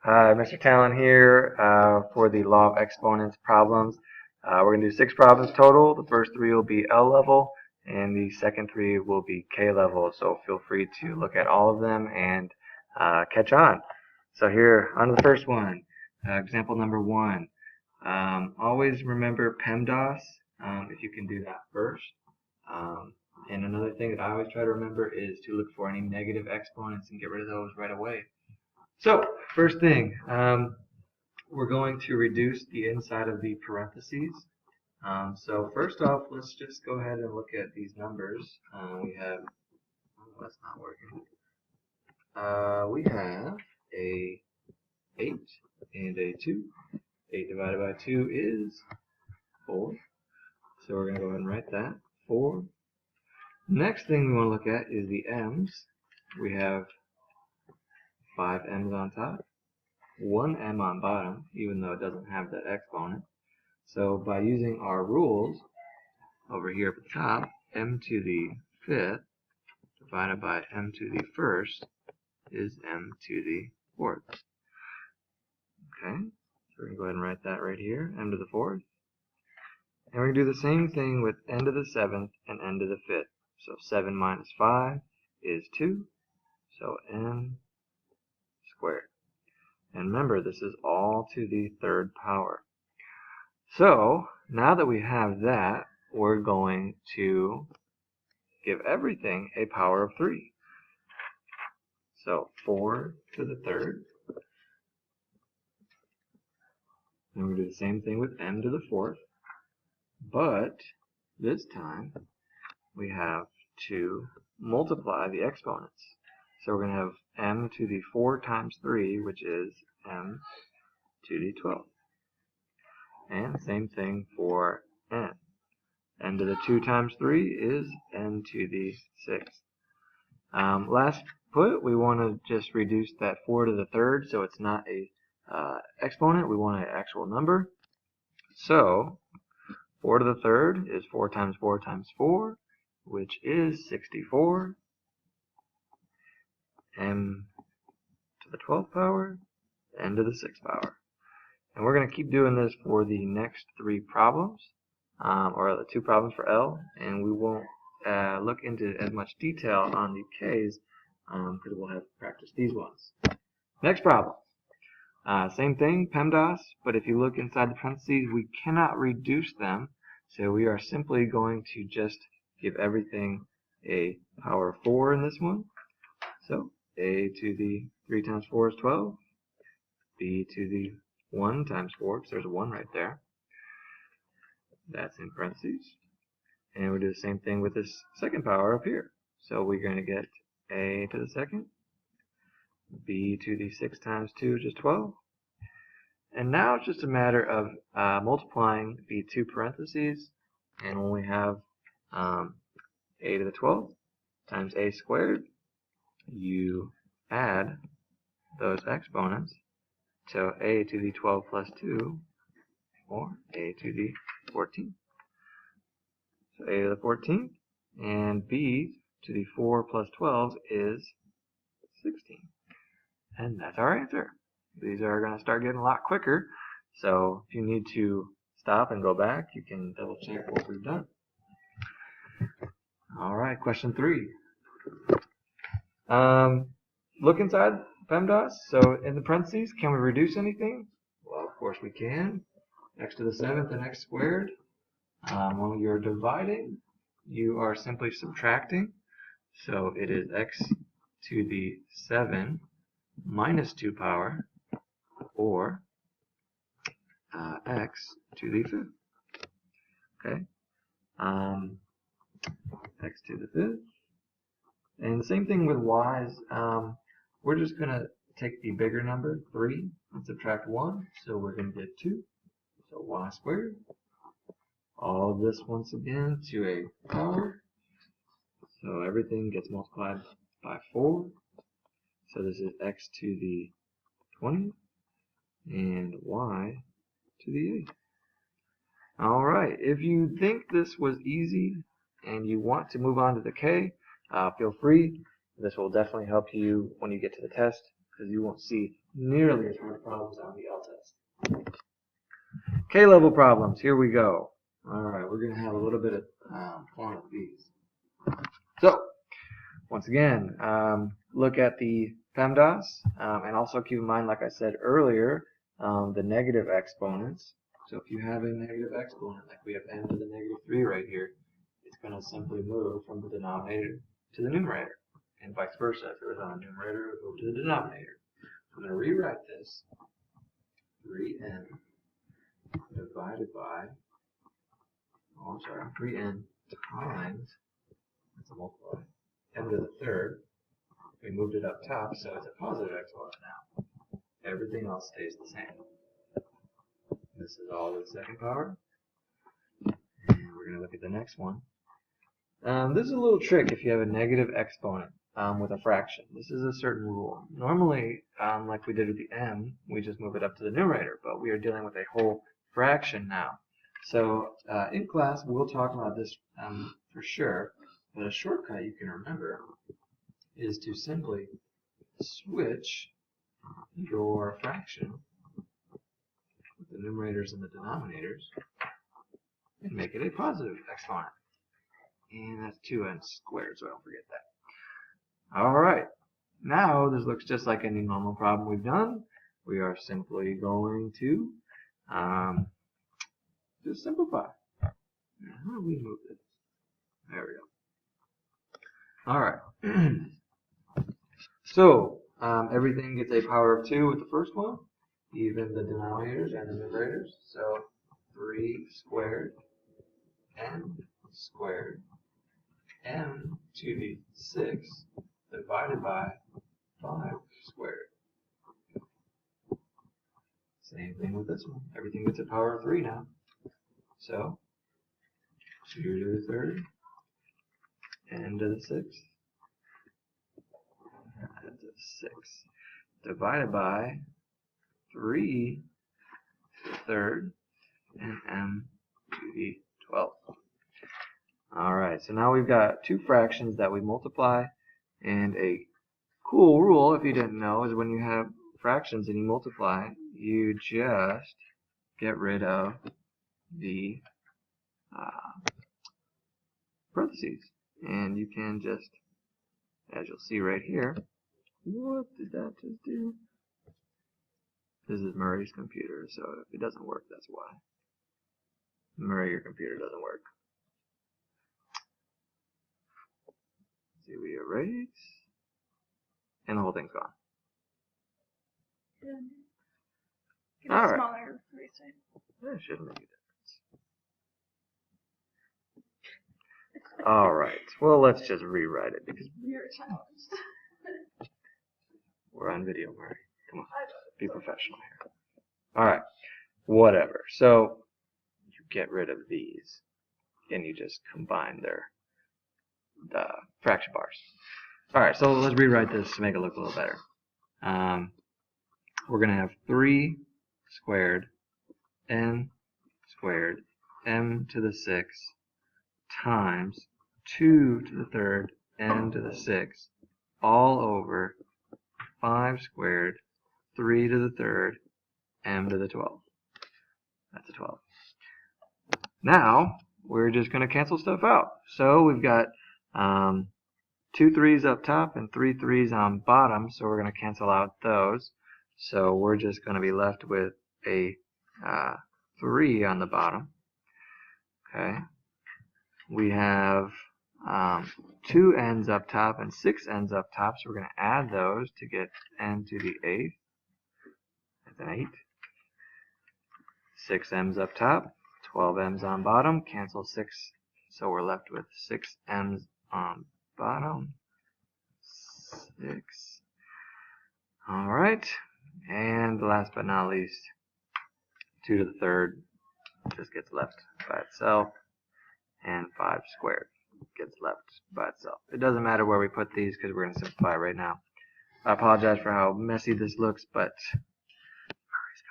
Hi, Mr. Talon here for the Law of Exponents problems. We're going to do 6 problems total. The first 3 will be L level, and the second 3 will be K level. So feel free to look at all of them and catch on. So here, on to the first one. Example number 1. Always remember PEMDAS if you can do that first. And another thing that I always try to remember is to look for any negative exponents and get rid of those right away. So, first thing, we're going to reduce the inside of the parentheses. So first off, let's just go ahead and look at these numbers. We have, oh, that's not working. We have a 8 and a 2. 8 divided by 2 is 4. So we're going to go ahead and write that, 4. Next thing we want to look at is the m's. We have 5 m's on top, 1 m on bottom, even though it doesn't have that exponent. So by using our rules over here at the top, m to the 5th divided by m to the 1st is m to the 4th. Okay, so we're going to go ahead and write that right here, m to the 4th. And we're going to do the same thing with n to the 7th and n to the 5th. So 7 minus 5 is 2, so n squared. And remember, this is all to the 3rd power. So, now that we have that, we're going to give everything a power of 3. So, 4 to the 3rd. And we're going to do the same thing with m to the 4th. But, this time, we have to multiply the exponents. So we're going to have m to the 4 times 3, which is m to the 12th. And same thing for n. n to the 2 times 3 is n to the 6th. Last put, we want to just reduce that 4 to the 3rd, so it's not a exponent. We want an actual number. So 4 to the 3rd is 4 times 4 times 4, which is 64. M to the 12th power, n to the 6th power. And we're going to keep doing this for the next 3 problems, or the 2 problems for L, and we won't look into as much detail on the K's because we'll have to practice these ones. Next problem. Same thing, PEMDAS, but if you look inside the parentheses, we cannot reduce them, so we are simply going to just give everything a power of 4 in this one. So a to the 3 times 4 is 12. B to the 1 times 4, because there's a 1 right there. That's in parentheses. And we'll do the same thing with this second power up here. So we're going to get a to the 2nd. B to the 6 times 2 is just 12. And now it's just a matter of multiplying the 2 parentheses. And when we have a to the 12th times a squared, you add those exponents to a to the 12 plus 2, or a to the 14. So a to the 14th, and b to the 4 plus 12 is 16. And that's our answer. These are going to start getting a lot quicker, so if you need to stop and go back, you can double check what we've done. Alright, question 3. Look inside PEMDAS. So in the parentheses, can we reduce anything? Well, of course we can. X to the 7th and x squared. When you're dividing, you are simply subtracting. So it is x to the 7 minus 2 power, or x to the 5th. Okay. X to the 5th. And the same thing with y's. We're just going to take the bigger number, 3, and subtract 1. So we're going to get 2. So y squared. All of this once again to a power. So everything gets multiplied by 4. So this is x to the 20th and y to the 8th. Alright, if you think this was easy and you want to move on to the k, feel free. This will definitely help you when you get to the test. because you won't see nearly as hard problems on the L test. K-level problems, here we go. Alright, we're going to have a little bit of fun with these. So, once again, look at the PEMDAS, and also keep in mind, like I said earlier, the negative exponents. So if you have a negative exponent, like we have n to the negative 3 right here, it's going to simply move from the denominator to the numerator, and vice versa. If it was on the numerator, it would move to the denominator. I'm going to rewrite this. 3n divided by, 3n times, that's a multiply, m to the third. We moved it up top, so it's a positive exponent now. Everything else stays the same. This is all to the second power. And we're going to look at the next one. This is a little trick if you have a negative exponent with a fraction. This is a certain rule. Normally, like we did with the m, we just move it up to the numerator, but we are dealing with a whole fraction now. So in class, we'll talk about this for sure, but a shortcut you can remember is to simply switch your fraction with the numerators and the denominators and make it a positive exponent. And that's 2n squared, so don't forget that. Alright, now this looks just like any normal problem we've done. We are simply going to just simplify. Now, how do we move this? There we go. Alright. So, everything gets a power of 2 with the first one, even the denominators and the numerators. So, 3 squared, n squared, m to the 6 divided by 5 squared. Same thing with this one. Everything gets a power of 3 now. So, 2 to the third, n to the 6th, and to the 6 divided by 3 to the third, and m to the 12th. Alright, so now we've got two fractions that we multiply, and a cool rule, if you didn't know, is when you have fractions and you multiply, you just get rid of the parentheses. And you can just, as you'll see right here, what did that just do? This is Murray's computer, so if it doesn't work, that's why. Murray, your computer doesn't work. See, we erase, and the whole thing's gone. Get a smaller eraser. That shouldn't make a difference. Alright, well, let's just rewrite it because You're challenged. we're on video, Murray. Come on, be professional here. Alright, whatever. So, you get rid of these, and you just combine the fraction bars. Alright, so let's rewrite this to make it look a little better. We're going to have 3 squared, n squared, m to the 6 times 2 to the third, n to the 6, all over 5 squared, 3 to the third, m to the 12. That's a 12. Now, we're just going to cancel stuff out. So we've got 2 3's up top and 3 3's on bottom, so we're going to cancel out those. So we're just going to be left with a 3 on the bottom. Okay. We have 2 n's up top and 6 n's up top, so we're going to add those to get n to the 8th. That's an 8. 6 m's up top, 12 m's on bottom, cancel 6, so we're left with 6 m's on bottom. 6. Alright, and last but not least, 2 to the third just gets left by itself, and 5 squared gets left by itself. It doesn't matter where we put these because we're going to simplify right now. I apologize for how messy this looks, but Murray's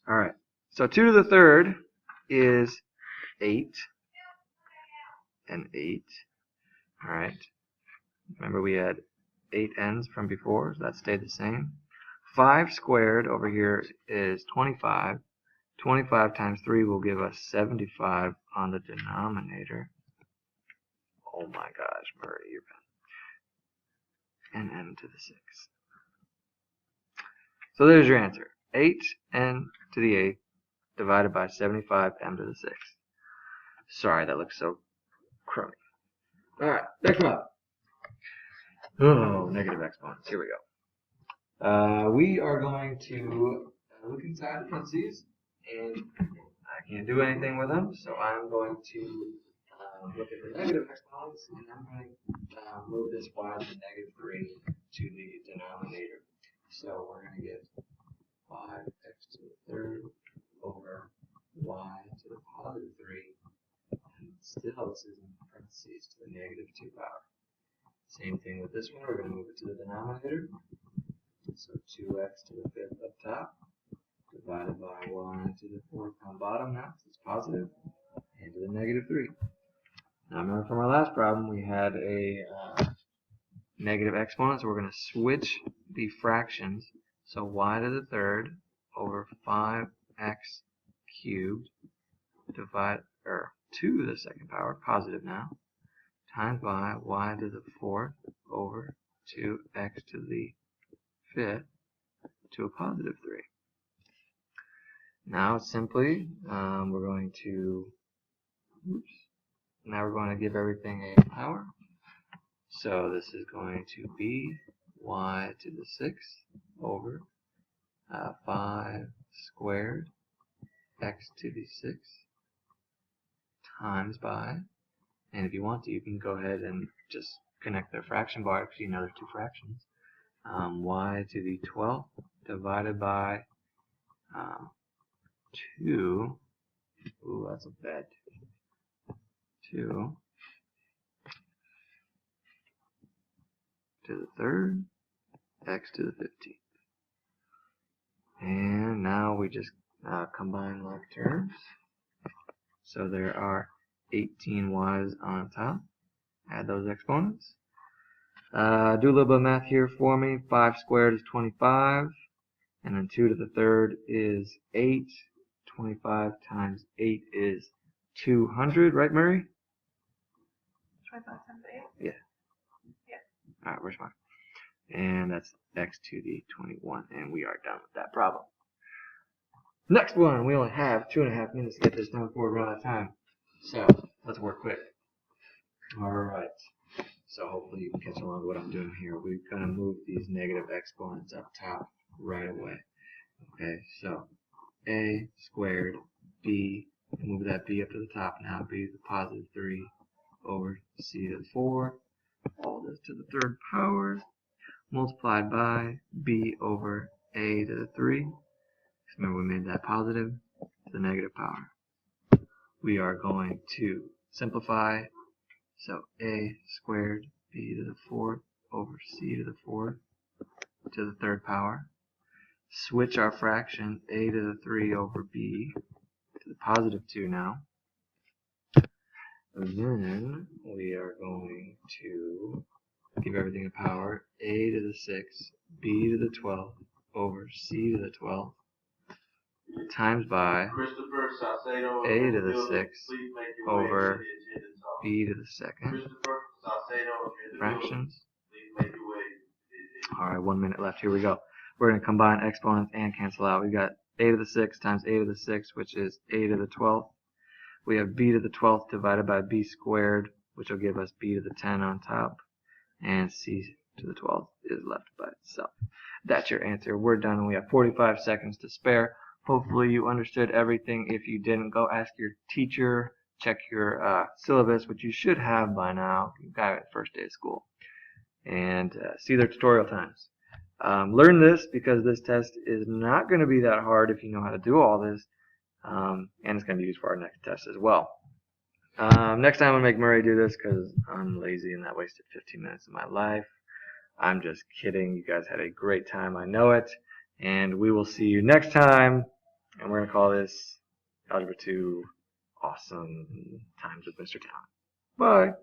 computer. Alright, so 2 to the third is 8 and 8. Alright, remember we had 8 n's from before, so that stayed the same. 5 squared over here is 25. 25 times 3 will give us 75 on the denominator. Oh my gosh, Murray, you're bad. And n to the 6. So there's your answer. 8n to the 8th divided by 75m to the 6th. Sorry, that looks so crummy. Alright, next one. Oh, negative exponents. Here we go. We are going to look inside the parentheses, and I can't do anything with them, so I'm going to look at the negative exponents, and I'm going to move this y to the negative 3 to the denominator. So we're going to get 5x to the third over y to the positive 3, and still this is in parentheses to the negative 2 power. Same thing with this one, we're going to move it to the denominator. So 2x to the 5th up top, divided by y to the 4th on bottom now, so it's positive, and to the negative 3. Now remember from our last problem, we had a negative exponent, so we're going to switch the fractions. So y to the third over 5x cubed divided, or 2 to the second power, positive now, times by y to the 4th over 2x to the 5th to a positive 3. Now simply, we're going to, now we're going to give everything a power. So this is going to be y to the 6th over 5 squared x to the 6th times by, and if you want to, you can go ahead and just connect their fraction bar because you know there's two fractions. Y to the 12th divided by 2, ooh, that's a bad 2 to the third, x to the 15th. And now we just combine like terms. So there are 18 y's on top. Add those exponents. Do a little bit of math here for me. 5 squared is 25. And then 2 to the third is 8. 25 times 8 is 200, right, Murray? 25 times 8? Yeah. Yeah. Alright, where's mine? And that's x to the 21. And we are done with that problem. Next one. We only have 2.5 minutes to get this done before we run out of time. So, let's work quick. Alright. So hopefully you can catch along with what I'm doing here. We're going to move these negative exponents up top right away. Okay, so a squared b, move that b up to the top now, b to the positive 3 over c to the 4, all this to the third power, multiplied by b over a to the 3. Remember we made that positive to the negative power. We are going to simplify, so a squared b to the 4th over c to the 4th to the third power. Switch our fraction a to the 3 over b to the positive 2 now. And then we are going to give everything a power, a to the 6th, b to the 12th over c to the 12th times by a to the 6th over b to the 2nd fractions. Alright, 1 minute left. Here we go. We're going to combine exponents and cancel out. We got a to the 6th times a to the 6th, which is a to the 12th. We have b to the 12th divided by b squared, which will give us b to the 10 on top. And c to the 12th is left by itself. That's your answer. We're done, and we have 45 seconds to spare. Hopefully you understood everything. If you didn't, go ask your teacher. Check your syllabus, which you should have by now. You got it first day of school. And see their tutorial times. Learn this because this test is not going to be that hard if you know how to do all this. And it's going to be used for our next test as well. Next time I'm going to make Murray do this because I'm lazy and that wasted 15 minutes of my life. I'm just kidding. You guys had a great time. I know it. And we will see you next time. And we're going to call this Algebra 2 Awesome Times with Mr. Talent. Bye.